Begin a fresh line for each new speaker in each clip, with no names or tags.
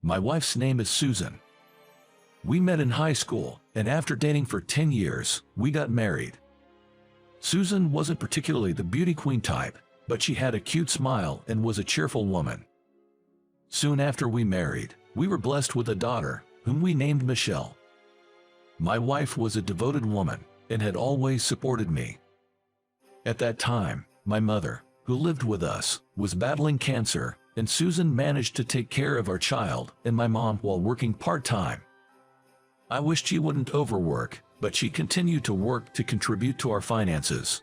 My wife's name is Susan. We met in high school, and after dating for 10 years, we got married. Susan wasn't particularly the beauty queen type, but she had a cute smile and was a cheerful woman. Soon after we married, we were blessed with a daughter, whom we named Michelle. My wife was a devoted woman and had always supported me. At that time, my mother, who lived with us, was battling cancer, and Susan managed to take care of our child and my mom while working part-time. I wished she wouldn't overwork, but she continued to work to contribute to our finances.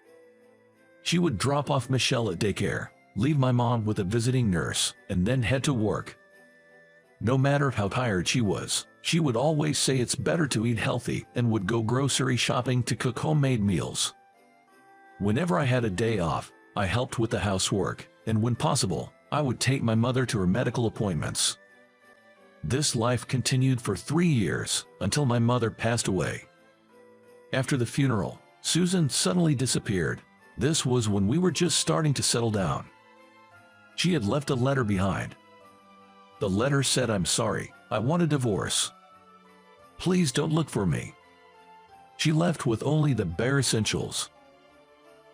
She would drop off Michelle at daycare, leave my mom with a visiting nurse, and then head to work. No matter how tired she was, she would always say it's better to eat healthy and would go grocery shopping to cook homemade meals. Whenever I had a day off, I helped with the housework, and when possible, I would take my mother to her medical appointments. This life continued for 3 years, until my mother passed away. After the funeral, Susan suddenly disappeared. This was when we were just starting to settle down. She had left a letter behind. The letter said, "I'm sorry, I want a divorce. Please don't look for me." She left with only the bare essentials.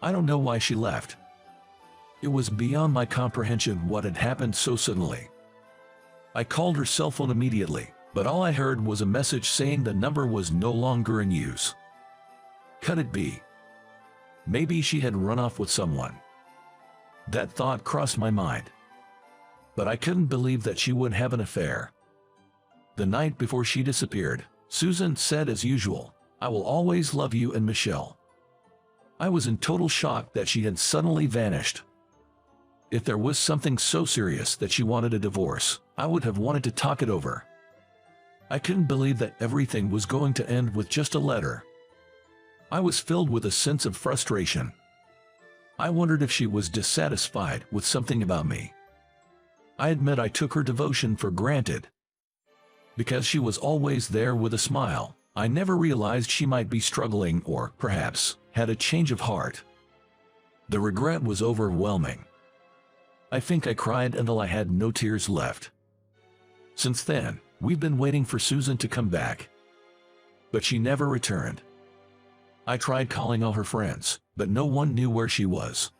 I don't know why she left. It was beyond my comprehension what had happened so suddenly. I called her cell phone immediately, but all I heard was a message saying the number was no longer in use. Could it be? Maybe she had run off with someone. That thought crossed my mind. But I couldn't believe that she would have an affair. The night before she disappeared, Susan said as usual, "I will always love you and Michelle." I was in total shock that she had suddenly vanished. If there was something so serious that she wanted a divorce, I would have wanted to talk it over. I couldn't believe that everything was going to end with just a letter. I was filled with a sense of frustration. I wondered if she was dissatisfied with something about me. I admit I took her devotion for granted. Because she was always there with a smile, I never realized she might be struggling or, perhaps, had a change of heart. The regret was overwhelming. I think I cried until I had no tears left. Since then, we've been waiting for Susan to come back. But she never returned. I tried calling all her friends, but no one knew where she was.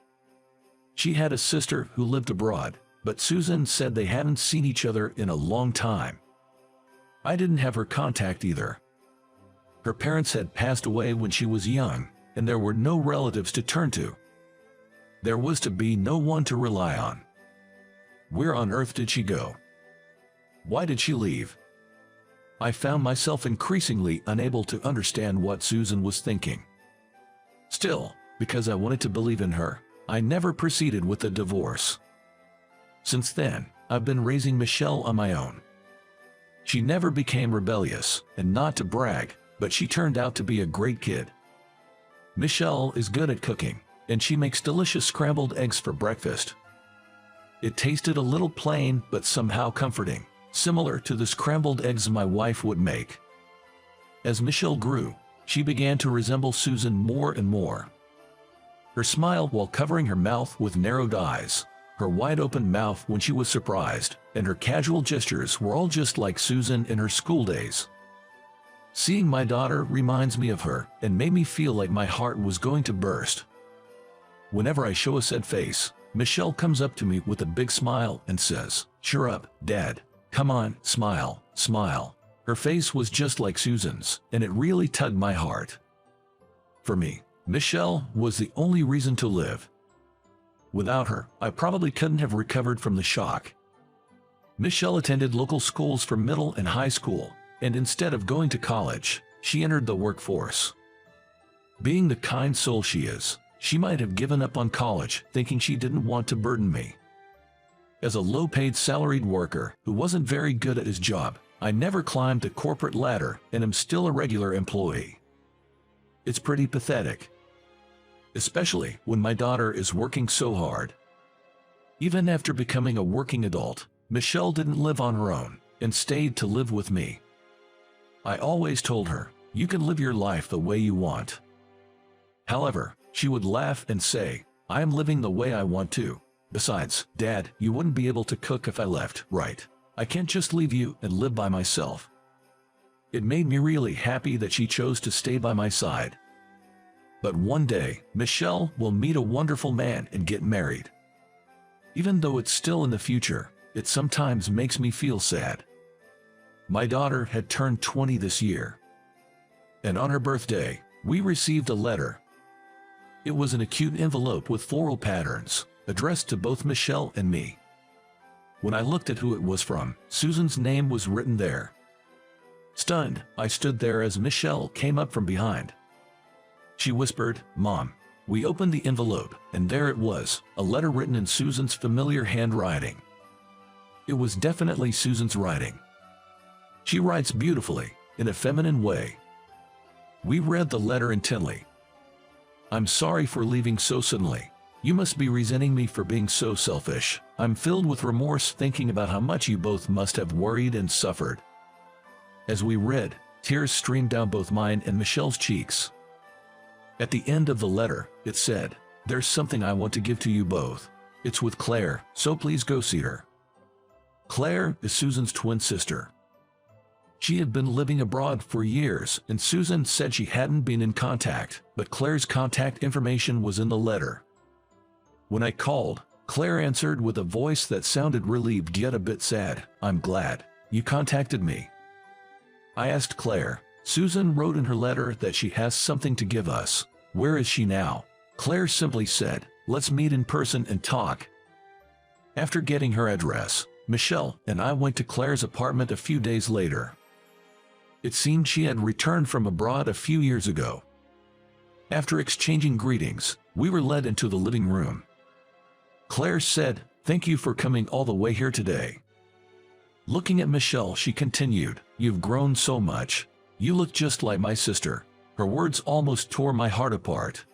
She had a sister who lived abroad, but Susan said they hadn't seen each other in a long time. I didn't have her contact either. Her parents had passed away when she was young, and there were no relatives to turn to. There was to be no one to rely on. Where on earth did she go? Why did she leave? I found myself increasingly unable to understand what Susan was thinking. Still, because I wanted to believe in her, I never proceeded with the divorce. Since then, I've been raising Michelle on my own. She never became rebellious, and not to brag, but she turned out to be a great kid. Michelle is good at cooking, and she makes delicious scrambled eggs for breakfast. It tasted a little plain but somehow comforting, similar to the scrambled eggs my wife would make. As Michelle grew, she began to resemble Susan more and more. Her smile while covering her mouth with narrowed eyes, her wide-open mouth when she was surprised, and her casual gestures were all just like Susan in her school days. Seeing my daughter reminds me of her and made me feel like my heart was going to burst. Whenever I show a sad face, Michelle comes up to me with a big smile and says, "Cheer up, Dad. Come on, smile, smile." Her face was just like Susan's, and it really tugged my heart. For me, Michelle was the only reason to live. Without her, I probably couldn't have recovered from the shock. Michelle attended local schools for middle and high school, and instead of going to college, she entered the workforce. Being the kind soul she is, she might have given up on college thinking she didn't want to burden me. As a low-paid salaried worker who wasn't very good at his job, I never climbed the corporate ladder and am still a regular employee. It's pretty pathetic. Especially when my daughter is working so hard. Even after becoming a working adult, Michelle didn't live on her own and stayed to live with me. I always told her, "You can live your life the way you want." However, she would laugh and say, "I am living the way I want to. Besides, Dad, you wouldn't be able to cook if I left, right?" I can't just leave you and live by myself. It made me really happy that she chose to stay by my side. But one day, Michelle will meet a wonderful man and get married. Even though it's still in the future, it sometimes makes me feel sad. My daughter had turned 20 this year. And on her birthday, we received a letter. It was in a cute envelope with floral patterns, addressed to both Michelle and me. When I looked at who it was from, Susan's name was written there. Stunned, I stood there as Michelle came up from behind. She whispered, "Mom." We opened the envelope, and there it was, a letter written in Susan's familiar handwriting. It was definitely Susan's writing. She writes beautifully, in a feminine way. We read the letter intently. "I'm sorry for leaving so suddenly. You must be resenting me for being so selfish. I'm filled with remorse thinking about how much you both must have worried and suffered." As we read, tears streamed down both mine and Michelle's cheeks. At the end of the letter, it said, "There's something I want to give to you both. It's with Claire, so please go see her." Claire is Susan's twin sister. She had been living abroad for years, and Susan said she hadn't been in contact, but Claire's contact information was in the letter. When I called, Claire answered with a voice that sounded relieved yet a bit sad. "I'm glad you contacted me." I asked Claire. Susan wrote in her letter that she has something to give us. Where is she now? Claire simply said, "Let's meet in person and talk." After getting her address, Michelle and I went to Claire's apartment a few days later. It seemed she had returned from abroad a few years ago. After exchanging greetings, we were led into the living room. Claire said, "Thank you for coming all the way here today." Looking at Michelle, she continued, "You've grown so much. You look just like my sister." Her words almost tore my heart apart.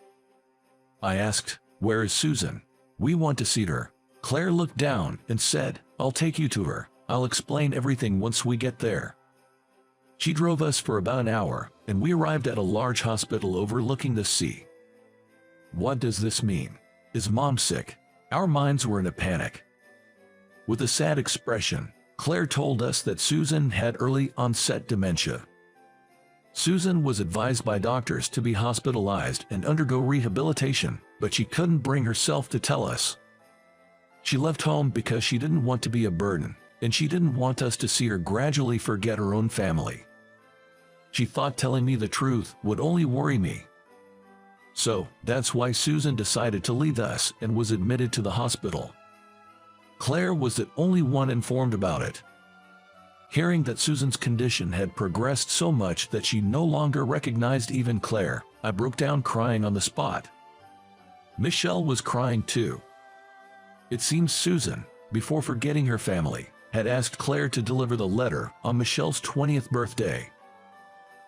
I asked, "Where is Susan? We want to see her." Claire looked down and said, "I'll take you to her. I'll explain everything once we get there." She drove us for about an hour, and we arrived at a large hospital overlooking the sea. What does this mean? Is Mom sick? Our minds were in a panic. With a sad expression, Claire told us that Susan had early onset dementia. Susan was advised by doctors to be hospitalized and undergo rehabilitation, but she couldn't bring herself to tell us. She left home because she didn't want to be a burden, and she didn't want us to see her gradually forget her own family. She thought telling me the truth would only worry me. So, that's why Susan decided to leave us and was admitted to the hospital. Claire was the only one informed about it. Hearing that Susan's condition had progressed so much that she no longer recognized even Claire, I broke down crying on the spot. Michelle was crying too. It seems Susan, before forgetting her family, had asked Claire to deliver the letter on Michelle's 20th birthday.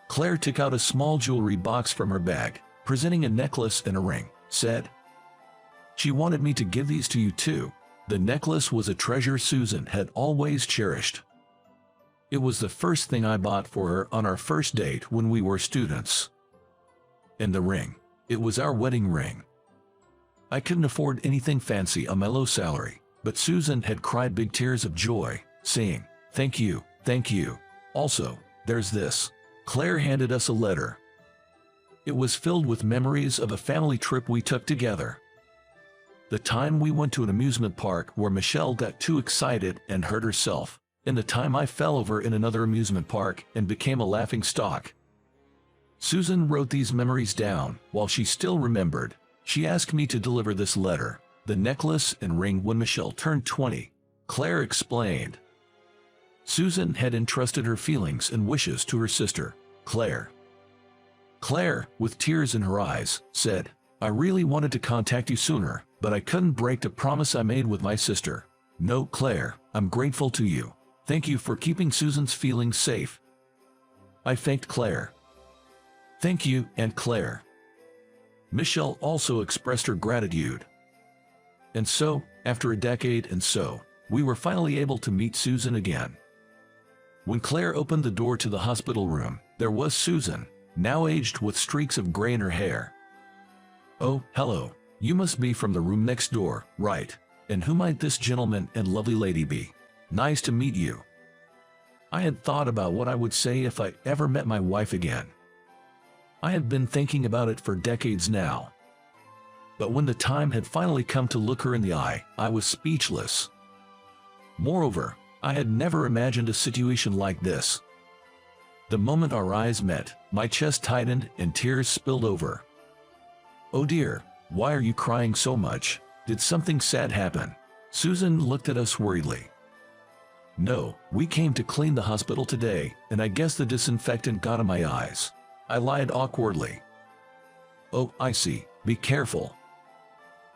Claire took out a small jewelry box from her bag, presenting a necklace and a ring, said, "She wanted me to give these to you too." The necklace was a treasure Susan had always cherished. It was the first thing I bought for her on our first date when we were students. And the ring. It was our wedding ring. I couldn't afford anything fancy on my low salary, but Susan had cried big tears of joy, saying, "Thank you, thank you." Also, there's this. Claire handed us a letter. It was filled with memories of a family trip we took together. The time we went to an amusement park where Michelle got too excited and hurt herself, and the time I fell over in another amusement park and became a laughing stock. Susan wrote these memories down while she still remembered. She asked me to deliver this letter, the necklace and ring, when Michelle turned 20. Claire explained. Susan had entrusted her feelings and wishes to her sister, Claire. Claire, with tears in her eyes, said, "I really wanted to contact you sooner, but I couldn't break the promise I made with my sister. No, Claire, I'm grateful to you. Thank you for keeping Susan's feelings safe." I thanked Claire. "Thank you, Aunt Claire." Michelle also expressed her gratitude. And so, after a decade and so, we were finally able to meet Susan again. When Claire opened the door to the hospital room, there was Susan, now aged with streaks of gray in her hair. "Oh, hello. You must be from the room next door, right? And who might this gentleman and lovely lady be? Nice to meet you." I had thought about what I would say if I ever met my wife again. I had been thinking about it for decades now. But when the time had finally come to look her in the eye, I was speechless. Moreover, I had never imagined a situation like this. The moment our eyes met, my chest tightened and tears spilled over. "Oh dear, why are you crying so much? Did something sad happen?" Susan looked at us worriedly. "No, we came to clean the hospital today, and I guess the disinfectant got in my eyes," I lied awkwardly. "Oh, I see. Be careful."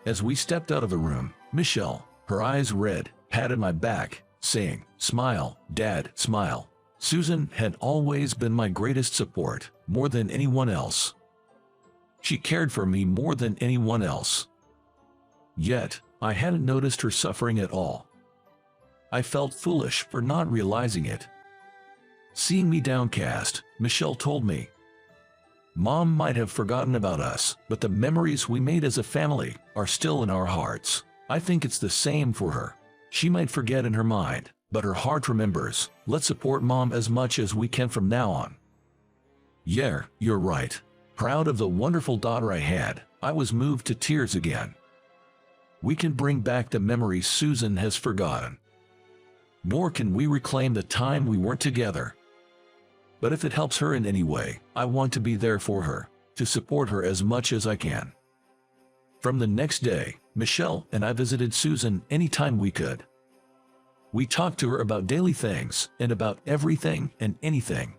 As we stepped out of the room, Michelle, her eyes red, patted my back, saying, "Smile, Dad, smile." Susan had always been my greatest support, more than anyone else. She cared for me more than anyone else. Yet, I hadn't noticed her suffering at all. I felt foolish for not realizing it. Seeing me downcast, Michelle told me, "Mom might have forgotten about us, but the memories we made as a family are still in our hearts." I think it's the same for her. She might forget in her mind, but her heart remembers. Let's support Mom as much as we can from now on. Yeah, you're right. Proud of the wonderful daughter I had, I was moved to tears again. We can bring back the memories Susan has forgotten. Nor can we reclaim the time we weren't together. But if it helps her in any way, I want to be there for her, to support her as much as I can. From the next day, Michelle and I visited Susan anytime we could. We talked to her about daily things and about everything and anything.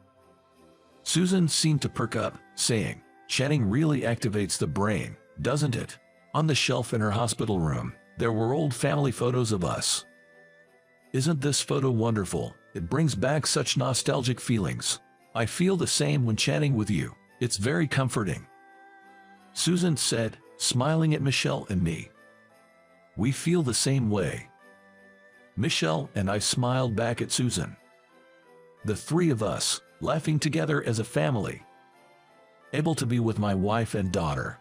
Susan seemed to perk up, saying, "Chatting really activates the brain, doesn't it?" On the shelf in her hospital room, there were old family photos of us. "Isn't this photo wonderful? It brings back such nostalgic feelings. I feel the same when chatting with you. It's very comforting," Susan said, smiling at Michelle and me. "We feel the same way." Michelle and I smiled back at Susan. The three of us, laughing together as a family. Able to be with my wife and daughter.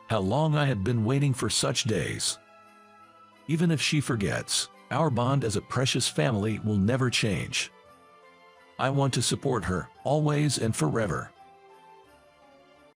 How long I had been waiting for such days. Even if she forgets, our bond as a precious family will never change. I want to support her, always and forever.